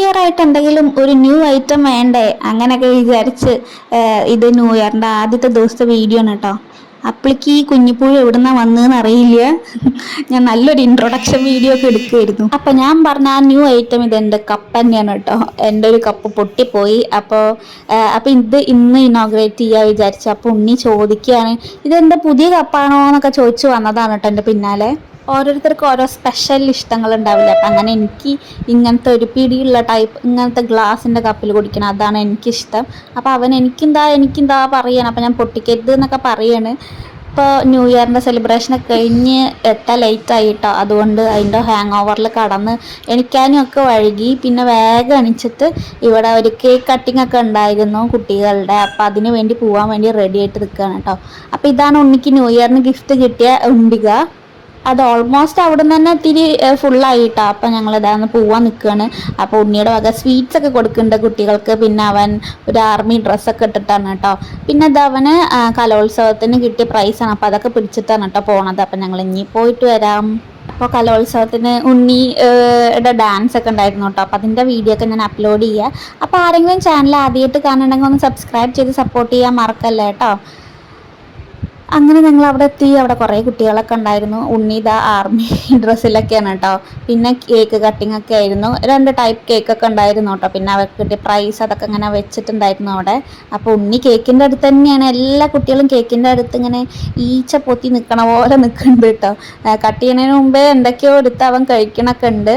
Year ആയിട്ട് എന്തെങ്കിലും ഒരു ന്യൂ ഐറ്റം വേണ്ടേ അങ്ങനെയൊക്കെ വിചാരിച്ച് ഇത് ന്യൂ ഇയറിൻ്റെ ആദ്യത്തെ ദിവസത്തെ വീഡിയോ ആണ് കേട്ടോ. അപ്പോഴേക്ക് ഈ കുഞ്ഞിപ്പൂഴ എവിടുന്നാ വന്നതെന്ന് അറിയില്ല. ഞാൻ നല്ലൊരു ഇൻട്രൊഡക്ഷൻ വീഡിയോ ഒക്കെ എടുക്കുമായിരുന്നു. അപ്പം ഞാൻ പറഞ്ഞ ആ ന്യൂ ഐറ്റം ഇതെൻ്റെ കപ്പ് തന്നെയാണ് കേട്ടോ. എൻ്റെ ഒരു കപ്പ് പൊട്ടിപ്പോയി. അപ്പോൾ ഇത് ഇന്ന് ഇനോഗ്രേറ്റ് ചെയ്യാൻ വിചാരിച്ചു. അപ്പോൾ ഉണ്ണി ചോദിക്കുകയാണ് ഇതെൻ്റെ പുതിയ കപ്പാണോ എന്നൊക്കെ ചോദിച്ചു വന്നതാണ് കേട്ടോ എൻ്റെ പിന്നാലെ. ഓരോരുത്തർക്കും ഓരോ സ്പെഷ്യൽ ഇഷ്ടങ്ങൾ ഉണ്ടാവില്ല. അപ്പം അങ്ങനെ എനിക്ക് ഇങ്ങനത്തെ ഒരു പിടിയുള്ള ടൈപ്പ് ഇങ്ങനത്തെ ഗ്ലാസിൻ്റെ കപ്പിൽ കുടിക്കണം അതാണ് എനിക്കിഷ്ടം. അപ്പോൾ അവൻ എനിക്കെന്താ പറയണം. അപ്പം ഞാൻ പൊട്ടിക്കരുത് എന്നൊക്കെ പറയാണ്. ഇപ്പോൾ ന്യൂ ഇയറിൻ്റെ സെലിബ്രേഷനൊക്കെ കഴിഞ്ഞ് എത്താൻ ലേറ്റായി കേട്ടോ. അതുകൊണ്ട് അതിൻ്റെ ഹാങ് ഓവറിൽ കടന്ന് എണിക്കാനും ഒക്കെ വഴുകി. പിന്നെ വേഗം എണിച്ചിട്ട് ഇവിടെ ഒരു കേക്ക് കട്ടിംഗ് ഒക്കെ ഉണ്ടായിരുന്നു കുട്ടികളുടെ. അപ്പോൾ അതിന് വേണ്ടി പോകാൻ വേണ്ടി റെഡി ആയിട്ട് നിൽക്കുകയാണ് കേട്ടോ. അപ്പോൾ ഇതാണ് ഉണ്ണിക്ക് ന്യൂ ഇയറിന് ഗിഫ്റ്റ് കിട്ടിയ ഉണ്ടിക. അത് ഓൾമോസ്റ്റ് അവിടെ നിന്ന് തന്നെ ഇത്തിരി ഫുള്ളായിട്ടാണ്. അപ്പം ഞങ്ങൾ ഇതാന്ന് പോവാൻ നിൽക്കുകയാണ്. അപ്പോൾ ഉണ്ണിയുടെ വക സ്വീറ്റ്സ് ഒക്കെ കൊടുക്കുന്നുണ്ട് കുട്ടികൾക്ക്. പിന്നെ അവൻ ഒരു ആർമി ഡ്രസ്സൊക്കെ ഇട്ടിട്ടാണ് കേട്ടോ. പിന്നെ അത് അവന് കലോത്സവത്തിന് കിട്ടിയ പ്രൈസാണ്. അപ്പോൾ അതൊക്കെ പിടിച്ചിട്ടാണ് കേട്ടോ പോണത്. അപ്പം ഞങ്ങൾ ഇനി പോയിട്ട് വരാം. അപ്പോൾ കലോത്സവത്തിന് ഉണ്ണിയുടെ ഡാൻസ് ഒക്കെ ഉണ്ടായിരുന്നു കേട്ടോ. അപ്പോൾ അതിൻ്റെ വീഡിയോ ഒക്കെ ഞാൻ അപ്ലോഡ് ചെയ്യുക. അപ്പോൾ ആരെങ്കിലും ചാനൽ ആദ്യമായിട്ട് കാണുന്നുണ്ടെങ്കിൽ ഒന്ന് സബ്സ്ക്രൈബ് ചെയ്ത് സപ്പോർട്ട് ചെയ്യാൻ മറക്കല്ലേ കേട്ടോ. അങ്ങനെ ഞങ്ങൾ അവിടെ എത്തി. അവിടെ കുറേ കുട്ടികളൊക്കെ ഉണ്ടായിരുന്നു. ഉണ്ണിത ആർമി ഡ്രസ്സിലൊക്കെയാണ് കേട്ടോ. പിന്നെ കേക്ക് കട്ടിംഗ് ഒക്കെ ആയിരുന്നു. 2 ടൈപ്പ് കേക്കൊക്കെ ഉണ്ടായിരുന്നു കേട്ടോ. പിന്നെ അവർക്ക് കിട്ടിയ പ്രൈസ് അതൊക്കെ ഇങ്ങനെ വെച്ചിട്ടുണ്ടായിരുന്നു അവിടെ. അപ്പോൾ ഉണ്ണി കേക്കിൻ്റെ അടുത്ത് തന്നെയാണ്. എല്ലാ കുട്ടികളും കേക്കിൻ്റെ അടുത്ത് ഇങ്ങനെ ഈച്ച പൊത്തി നിൽക്കണ പോലെ നിൽക്കുന്നുണ്ട് കേട്ടോ. കട്ട് ചെയ്യുന്നതിന് മുമ്പേ എന്തൊക്കെയോ എടുത്ത് അവൻ കഴിക്കണമൊക്കെ ഉണ്ട്.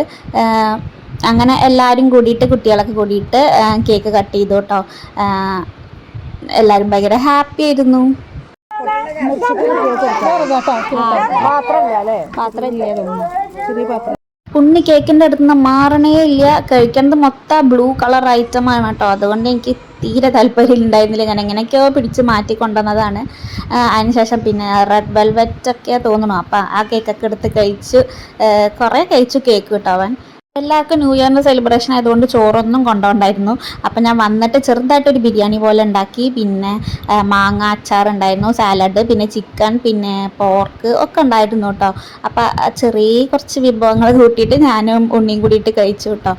അങ്ങനെ എല്ലാവരും കൂടിയിട്ട് കുട്ടികളൊക്കെ കൂടിയിട്ട് കേക്ക് കട്ട് ചെയ്തു കേട്ടോ. എല്ലാവരും ഭയങ്കര ഹാപ്പി ആയിരുന്നു. ഉണ്ണി കേക്കിൻ്റെ അടുത്ത് നിന്ന് മാറണേ ഇല്ല. കഴിക്കുന്നത് മൊത്തം ബ്ലൂ കളർ ഐറ്റമാണ് കേട്ടോ. അതുകൊണ്ട് എനിക്ക് തീരെ താല്പര്യം ഉണ്ടായിരുന്നില്ല. ഞാൻ എങ്ങനെയൊക്കെയോ പിടിച്ച് മാറ്റിക്കൊണ്ടുവന്നതാണ്. അതിനുശേഷം പിന്നെ റെഡ് വെൽവെറ്റ് ഒക്കെ തോന്നണു. അപ്പം ആ കേക്കൊക്കെ എടുത്ത് കഴിച്ചു. കുറേ കഴിച്ചു കേക്ക് കേട്ടോ അവൻ. എല്ലാവർക്കും ന്യൂ ഇയറിൻ്റെ സെലിബ്രേഷൻ ആയതുകൊണ്ട് ചോറൊന്നും കൊണ്ടുപോകണ്ടായിരുന്നു. അപ്പം ഞാൻ വന്നിട്ട് ചെറുതായിട്ടൊരു ബിരിയാണി പോലെ ഉണ്ടാക്കി. പിന്നെ മാങ്ങ അച്ചാർ ഉണ്ടായിരുന്നു, സാലഡ്, പിന്നെ ചിക്കൻ, പിന്നെ പോർക്ക് ഒക്കെ ഉണ്ടായിരുന്നു കേട്ടോ. അപ്പം ചെറിയ കുറച്ച് വിഭവങ്ങൾ കൂട്ടിയിട്ട് ഞാനും ഉണ്ണിയും കൂടിയിട്ട് കഴിച്ചു കേട്ടോ.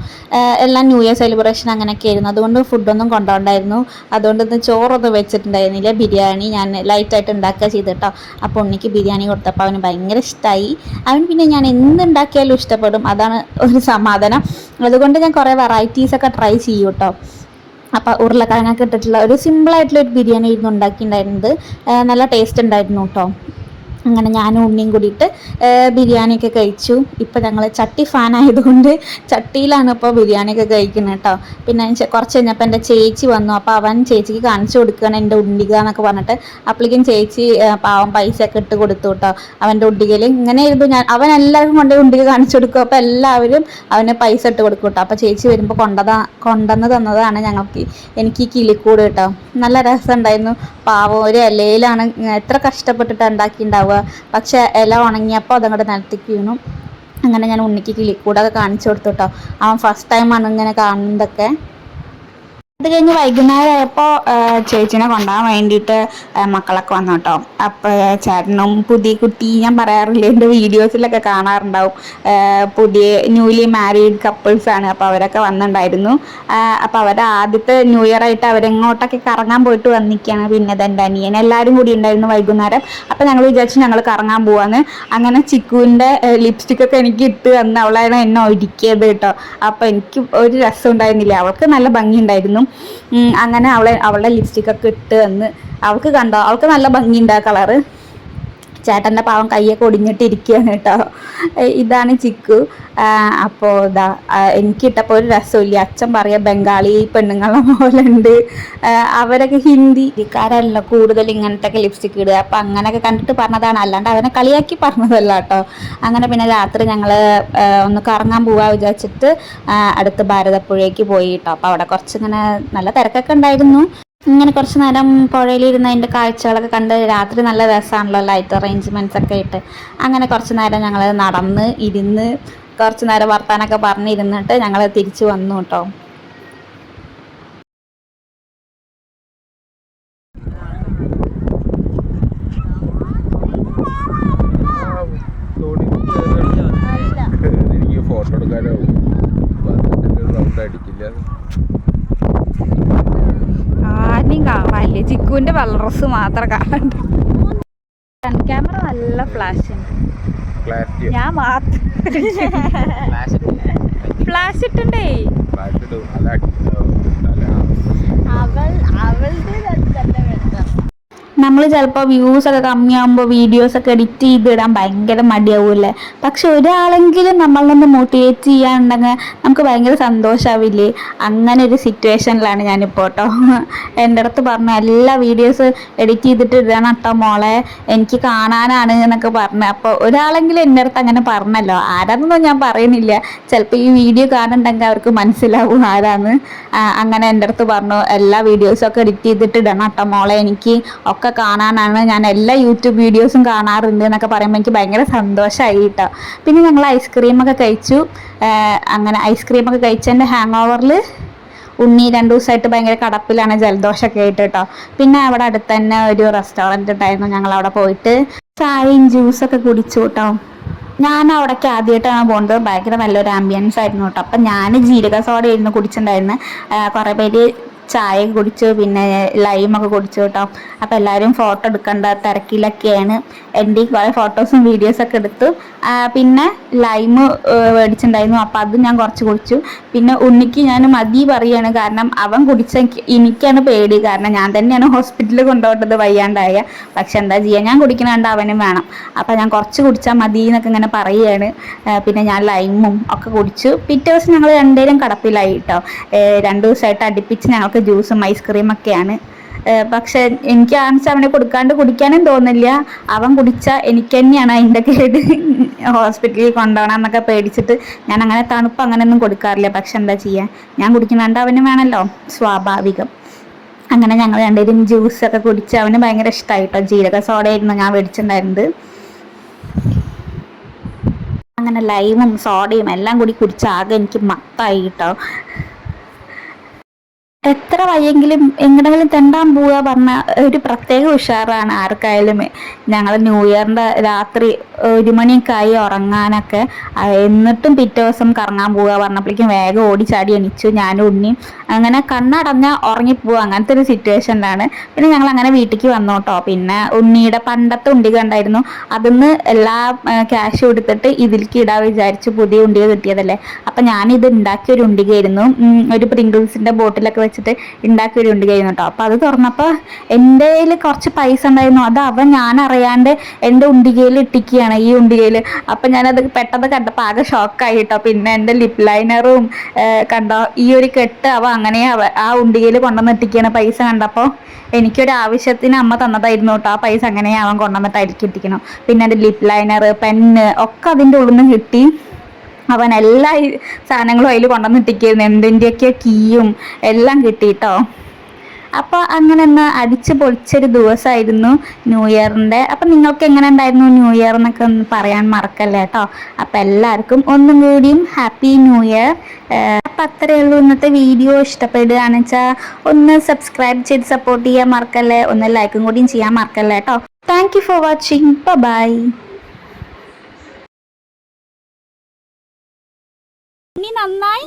എല്ലാം ന്യൂ ഇയർ സെലിബ്രേഷൻ അങ്ങനെയൊക്കെ ആയിരുന്നു. അതുകൊണ്ട് ഫുഡൊന്നും കൊണ്ടുപോകണ്ടായിരുന്നു. അതുകൊണ്ട് ഇന്ന് ചോറൊന്നും വെച്ചിട്ടുണ്ടായിരുന്നില്ല. ബിരിയാണി ഞാൻ ലൈറ്റായിട്ട് ഉണ്ടാക്കുക ചെയ്തു കേട്ടോ. അപ്പോൾ ഉണ്ണിക്ക് ബിരിയാണി കൊടുത്തപ്പോൾ അവന് ഭയങ്കര ഇഷ്ടമായി. അവൻ പിന്നെ ഞാൻ എന്തുണ്ടാക്കിയാലും ഇഷ്ടപ്പെടും. അതാണ് ഒരു സമാധാനം. അതുകൊണ്ട് ഞാൻ കുറേ വെറൈറ്റീസൊക്കെ ട്രൈ ചെയ്യും കേട്ടോ. അപ്പോൾ ഉരുളക്കിഴങ്ങൊക്കെ ഇട്ടിട്ടുള്ള ഒരു സിമ്പിളായിട്ടുള്ളൊരു ബിരിയാണി ആയിരുന്നു ഉണ്ടാക്കിയിട്ടുണ്ടായിരുന്നത്. നല്ല ടേസ്റ്റ് ഉണ്ടായിരുന്നു കേട്ടോ. അങ്ങനെ ഞാനും ഉണ്ണിയും കൂടിയിട്ട് ബിരിയാണിയൊക്കെ കഴിച്ചു. ഇപ്പോൾ ഞങ്ങൾ ചട്ടി ഫാനായതുകൊണ്ട് ചട്ടിയിലാണ് ഇപ്പോൾ ബിരിയാണിയൊക്കെ കഴിക്കുന്നത് കേട്ടോ. പിന്നെ കുറച്ച് കഴിഞ്ഞപ്പോൾ എൻ്റെ ചേച്ചി വന്നു. അപ്പോൾ അവൻ ചേച്ചിക്ക് കാണിച്ചു കൊടുക്കുകയാണ് എൻ്റെ ഉണ്ടിക എന്നൊക്കെ പറഞ്ഞിട്ട്. അപ്പോഴേക്കും ചേച്ചി പാവം പൈസയൊക്കെ ഇട്ട് കൊടുത്തു കേട്ടോ. അവൻ്റെ ഉണ്ടികയിൽ ഇങ്ങനെയായിരുന്നു. അവൻ എല്ലാവർക്കും കൊണ്ട് ഉണ്ടിക കാണിച്ചു കൊടുക്കും. അപ്പോൾ എല്ലാവരും അവന് പൈസ ഇട്ട് കൊടുക്കും കേട്ടോ. അപ്പോൾ ചേച്ചി വരുമ്പോൾ കൊണ്ടുവന്ന് തന്നതാണ് എനിക്ക് ഈ കിളിക്കൂട് കേട്ടോ. നല്ല രസമുണ്ടായിരുന്നു. പാവം ഒരു ഇലയിലാണ് എത്ര കഷ്ടപ്പെട്ടിട്ട് ഉണ്ടാക്കിയിട്ടുണ്ടാവുക. പക്ഷെ ഇല ഉണങ്ങിയപ്പോൾ അതങ്ങോട്ട് നിലത്തേക്ക് വീണു. അങ്ങനെ ഞാൻ ഉണ്ണിക്ക് കിളിക്കൂടൊക്കെ കാണിച്ചു കൊടുത്തു കേട്ടോ. അവൻ ഫസ്റ്റ് ടൈമാണ് ഇങ്ങനെ കാണുന്നതൊക്കെ. അത് കഴിഞ്ഞ് വൈകുന്നേരം ആയപ്പോൾ ചേച്ചീനെ കൊണ്ടുപോകാൻ വേണ്ടിയിട്ട് മക്കളൊക്കെ വന്നു കേട്ടോ. അപ്പോൾ ചേട്ടനും പുതിയ കുട്ടി, ഞാൻ പറയാറില്ല എൻ്റെ വീഡിയോസിലൊക്കെ കാണാറുണ്ടാവും, പുതിയ ന്യൂലി മാരീഡ് കപ്പിൾസാണ്. അപ്പോൾ അവരൊക്കെ വന്നിട്ടുണ്ടായിരുന്നു. അപ്പോൾ അവരുടെ ആദ്യത്തെ ന്യൂ ഇയർ ആയിട്ട് അവരെങ്ങോട്ടൊക്കെ കറങ്ങാൻ പോയിട്ട് വന്നിരിക്കുകയാണ്. പിന്നെ എൻ്റെ അനിയൻ എല്ലാവരും കൂടി ഉണ്ടായിരുന്നു വൈകുന്നേരം. അപ്പോൾ ഞങ്ങൾ വിചാരിച്ചു ഞങ്ങൾ കറങ്ങാൻ പോവാന്ന്. അങ്ങനെ ചിക്കുവിൻ്റെ ലിപ്സ്റ്റിക്കൊക്കെ എനിക്ക് ഇട്ട് തന്ന് അവളാണ് എന്നെ ഒരുക്കിയത് കേട്ടോ. അപ്പോൾ എനിക്ക് ഒരു രസം ഉണ്ടായിരുന്നില്ല. അവൾക്ക് നല്ല ഭംഗി ഉണ്ടായിരുന്നു. അങ്ങനെ അവളുടെ ലിപ്സ്റ്റിക്കൊക്കെ ഇട്ട് തന്ന് അവൾക്ക് നല്ല ഭംഗിയുണ്ട് ആ കളറ്. ചേട്ടൻ്റെ പാവം കയ്യൊക്കെ ഒടിഞ്ഞിട്ടിരിക്കുകയാണ് കേട്ടോ. ഇതാണ് ചിക്കു. അപ്പോൾ എനിക്കിട്ടപ്പോൾ ഒരു രസമില്ല. അച്ഛൻ പറയാം ബംഗാളി പെണ്ണുങ്ങളെ പോലെ ഉണ്ട്. അവരൊക്കെ ഹിന്ദിക്കാരല്ല കൂടുതൽ ഇങ്ങനത്തെയൊക്കെ ലിപ്സ്റ്റിക്ക് ഇടുക. അപ്പം അങ്ങനെയൊക്കെ കണ്ടിട്ട് പറഞ്ഞതാണ്, അല്ലാണ്ട് അവനെ കളിയാക്കി പറഞ്ഞതല്ല കേട്ടോ. അങ്ങനെ പിന്നെ രാത്രി ഞങ്ങൾ ഒന്ന് കറങ്ങാൻ പോകാൻ വിചാരിച്ചിട്ട് അടുത്ത് ഭാരതപ്പുഴയ്ക്ക് പോയി കേട്ടോ. അപ്പോൾ അവിടെ കുറച്ചിങ്ങനെ നല്ല തിരക്കൊക്കെ ഉണ്ടായിരുന്നു. ഇങ്ങനെ കുറച്ച് നേരം പുഴയിലിരുന്ന് അതിൻ്റെ കാഴ്ചകളൊക്കെ കണ്ട് രാത്രി നല്ല രസമാണല്ലോ ലൈറ്റ് അറേഞ്ച്മെൻറ്റ്സ് ഒക്കെ ഇട്ട്. അങ്ങനെ കുറച്ച് നേരം ഞങ്ങൾ നടന്ന് ഇരുന്ന് കുറച്ച് നേരം വർത്താനൊക്കെ പറഞ്ഞിരുന്നിട്ട് ഞങ്ങൾ തിരിച്ചു വന്നു കേട്ടോ. ഫോട്ടോ എടുക്കാനോ ആരെയും കാണാനില്ല, ചിക്കുവിന്റെ വളർസ് മാത്രം കാണണ്ട്. ക്യാമറ നല്ല ഫ്ലാഷ് ഉണ്ട്. ഞാൻ മാത്രം ഫ്ലാഷ് ഇട്ടുണ്ടേ. നമ്മൾ ചിലപ്പോൾ വ്യൂസൊക്കെ കമ്മിയാകുമ്പോൾ വീഡിയോസൊക്കെ എഡിറ്റ് ചെയ്തിടാൻ ഭയങ്കര മടിയാവൂല്ലേ. പക്ഷെ ഒരാളെങ്കിലും നമ്മളൊന്ന് മോട്ടിവേറ്റ് ചെയ്യാനുണ്ടെങ്കിൽ നമുക്ക് ഭയങ്കര സന്തോഷമാവില്ലേ. അങ്ങനെ ഒരു സിറ്റുവേഷനിലാണ് ഞാനിപ്പോൾ കേട്ടോ. എൻ്റെ അടുത്ത് പറഞ്ഞു എല്ലാ വീഡിയോസ് എഡിറ്റ് ചെയ്തിട്ട് ഇടണം കേട്ടോ മോളെ, എനിക്ക് കാണാനാണ് എന്നൊക്കെ പറഞ്ഞു. അപ്പോൾ ഒരാളെങ്കിലും എൻ്റെ അടുത്ത് അങ്ങനെ പറഞ്ഞല്ലോ. ആരാന്നൊന്നും ഞാൻ പറയുന്നില്ല, ചിലപ്പോൾ ഈ വീഡിയോ കാണുന്നുണ്ടെങ്കിൽ അവർക്ക് മനസ്സിലാവും ആരാന്ന്. അങ്ങനെ എൻ്റെ അടുത്ത് പറഞ്ഞു എല്ലാ വീഡിയോസൊക്കെ എഡിറ്റ് ചെയ്തിട്ട് ഇടണം കേട്ടോ മോളെ, എനിക്ക് ഒക്കെ കാണാനാണ്, ഞാൻ എല്ലാ യൂട്യൂബ് വീഡിയോസും കാണാറുണ്ട് എന്നൊക്കെ പറയുമ്പോൾ എനിക്ക് ഭയങ്കര സന്തോഷമായി കേട്ടോ. പിന്നെ ഞങ്ങൾ ഐസ്ക്രീമൊക്കെ കഴിച്ചു. അങ്ങനെ ഐസ്ക്രീമൊക്കെ കഴിച്ചതിൻ്റെ ഹാങ് ഓവറിൽ ഉണ്ണി 2 ദിവസമായിട്ട് ഭയങ്കര കടപ്പിലാണ്, ജലദോഷമൊക്കെ ആയിട്ട് കേട്ടോ. പിന്നെ അവിടെ അടുത്ത് തന്നെ ഒരു റെസ്റ്റോറൻറ്റ് ഉണ്ടായിരുന്നു, ഞങ്ങൾ അവിടെ പോയിട്ട് ചായയും ജ്യൂസൊക്കെ കുടിച്ചു കേട്ടോ. ഞാൻ അവിടേക്ക് ആദ്യമായിട്ടാണ് പോകുന്നത്. ഭയങ്കര നല്ലൊരു ആംബിയൻസ് ആയിരുന്നു കേട്ടോ. അപ്പം ഞാൻ ജീരക സോഡ ആയിരുന്നു കുടിച്ചിട്ടുണ്ടായിരുന്നു. കുറേ പേര് ചായ കുടിച്ചു, പിന്നെ ലൈമൊക്കെ കുടിച്ചു കേട്ടോ. അപ്പോൾ എല്ലാവരും ഫോട്ടോ എടുക്കേണ്ട തിരക്കിലൊക്കെയാണ്. എൻ്റെ കുറേ ഫോട്ടോസും വീഡിയോസൊക്കെ എടുത്തു. പിന്നെ ലൈമ് മേടിച്ചിട്ടുണ്ടായിരുന്നു, അപ്പോൾ അത് ഞാൻ കുറച്ച് കുടിച്ചു. പിന്നെ ഉണ്ണിക്ക് ഞാൻ മതി പറയുകയാണ്, കാരണം അവൻ കുടിച്ച എനിക്കാണ് പേടി, കാരണം ഞാൻ തന്നെയാണ് ഹോസ്പിറ്റലിൽ കൊണ്ടുപോകേണ്ടത് വയ്യാണ്ടായ. പക്ഷെ എന്താ ചെയ്യുക, ഞാൻ കുടിക്കണണ്ട് അവനും വേണം. അപ്പോൾ ഞാൻ കുറച്ച് കുടിച്ചാൽ മതി എന്നൊക്കെ ഇങ്ങനെ പറയുകയാണ്. പിന്നെ ഞാൻ ലൈമും ഒക്കെ കുടിച്ചു. പിറ്റേ ദിവസം ഞങ്ങൾ രണ്ടുപേരും കടപ്പിലായി കേട്ടോ. 2 ദിവസമായിട്ട് അടുപ്പിച്ച് ഞങ്ങൾക്ക് ജ്യൂസും ഐസ്ക്രീമൊക്കെയാണ്. പക്ഷെ എനിക്ക് ആണെന്ന് അവനെ കൊടുക്കാണ്ട് കുടിക്കാനും തോന്നില്ല. അവൻ കുടിച്ചാൽ എനിക്ക് തന്നെയാണ് അതിൻ്റെ കേട്, ഹോസ്പിറ്റലിൽ കൊണ്ടുപോകണം എന്നൊക്കെ പേടിച്ചിട്ട് ഞാൻ അങ്ങനെ തണുപ്പ് അങ്ങനെയൊന്നും കൊടുക്കാറില്ല. പക്ഷെ എന്താ ചെയ്യുക, ഞാൻ കുടിക്കുന്നുണ്ട് അവന് വേണമല്ലോ, സ്വാഭാവികം. അങ്ങനെ ഞങ്ങൾ രണ്ടുപേരും ജ്യൂസൊക്കെ കുടിച്ച് അവന് ഭയങ്കര ഇഷ്ടമായി കേട്ടോ. ജീരക സോഡയായിരുന്നു ഞാൻ മേടിച്ചിട്ടുണ്ടായിരുന്നത്. അങ്ങനെ ലൈമും സോഡയും എല്ലാം കൂടി കുടിച്ച് ആകെ എനിക്ക് മത്തായി കേട്ടോ. എത്ര വയ്യെങ്കിലും എങ്ങനെങ്കിലും തെണ്ടാൻ പോവുക പറഞ്ഞാൽ ഒരു പ്രത്യേക ഉഷാറാണ് ആർക്കായാലും. ഞങ്ങൾ ന്യൂ ഇയറിൻ്റെ രാത്രി 1 മണിയൊക്കെ ആയി ഉറങ്ങാനൊക്കെ. എന്നിട്ടും പിറ്റേ ദിവസം കറങ്ങാൻ പോവുക പറഞ്ഞപ്പോഴേക്കും വേഗം ഓടിച്ചാടി എണിച്ചു ഞാനും ഉണ്ണിയും. അങ്ങനെ കണ്ണടഞ്ഞാൽ ഉറങ്ങിപ്പോവുക, അങ്ങനത്തെ ഒരു സിറ്റുവേഷനിലാണ്. പിന്നെ ഞങ്ങൾ അങ്ങനെ വീട്ടിലേക്ക് വന്നു കേട്ടോ. പിന്നെ ഉണ്ണിയുടെ പണ്ടത്തെ ഉണ്ടിക ഉണ്ടായിരുന്നു, അതിന്ന് എല്ലാ ക്യാഷ് കൊടുത്തിട്ട് ഇതിലേക്ക് ഇടാൻ വിചാരിച്ചു. പുതിയ ഉണ്ടിക കിട്ടിയതല്ലേ. അപ്പം ഞാനിത് ഉണ്ടാക്കിയൊരു ഉണ്ടികയായിരുന്നു, ഒരു പ്രിങ്കിൾസിൻ്റെ ബോട്ടിലൊക്കെ വെച്ചിട്ട് ഉണ്ടാക്കിയൊരു ഉണ്ടികയായിരുന്നു കേട്ടോ. അപ്പോൾ അത് തുറന്നപ്പോൾ എൻ്റെ കയ്യിൽ കുറച്ച് പൈസ ഉണ്ടായിരുന്നു, അത് അവൻ ഞാൻ അറിയാണ്ട് എൻ്റെ ഉണ്ടികയിൽ ഇട്ടിക്കുകയാണ്, ഈ ഉണ്ടികയിൽ. അപ്പം ഞാനത് പെട്ടെന്ന് കണ്ടപ്പോൾ ആകെ ഷോക്കായി കേട്ടോ. പിന്നെ എൻ്റെ ലിപ് ലൈനറും കണ്ടോ, ഈ ഒരു കെട്ട് അവ അങ്ങനെ ആ ഉണ്ടികയിൽ കൊണ്ടുവന്ന് ഇട്ടിക്കുകയാണ് പൈസ കണ്ടപ്പോൾ. എനിക്കൊരു ആവശ്യത്തിന് അമ്മ തന്നതായിരുന്നു കേട്ടോ, ആ പൈസ അങ്ങനെ അവൻ കൊണ്ടുവന്നിട്ടായിരിക്കും ഇട്ടിക്കണം. പിന്നെ എൻ്റെ ലിപ് ലൈനർ, പെന്ന് ഒക്കെ അതിൻ്റെ ഉള്ളിൽ നിന്ന് കിട്ടി. അവൻ എല്ലാ സാധനങ്ങളും അതിൽ കൊണ്ടുവന്ന് ഇട്ടിക്കായിരുന്നു, എന്തിൻ്റെയൊക്കെ കീയും എല്ലാം കിട്ടി കേട്ടോ. അപ്പോൾ അങ്ങനെ ഒന്ന് അടിച്ച് പൊളിച്ചൊരു ദിവസമായിരുന്നു ന്യൂ ഇയറിൻ്റെ. അപ്പം നിങ്ങൾക്ക് എങ്ങനെ ഉണ്ടായിരുന്നു ന്യൂ ഇയർ എന്നൊക്കെ ഒന്ന് പറയാൻ മറക്കല്ലേ കേട്ടോ. അപ്പം എല്ലാവർക്കും ഒന്നും കൂടിയും ഹാപ്പി ന്യൂ ഇയർ. അപ്പം അത്രയേ ഉള്ളൂ ഇന്നത്തെ വീഡിയോ. ഇഷ്ടപ്പെടുകയാണെന്ന് വെച്ചാൽ ഒന്ന് സബ്സ്ക്രൈബ് ചെയ്ത് സപ്പോർട്ട് ചെയ്യാൻ മറക്കല്ലേ, ഒന്ന് ലൈക്കും കൂടിയും ചെയ്യാൻ മറക്കല്ലേ കേട്ടോ. Thank you for watching. Bye. ഇനി നന്നായി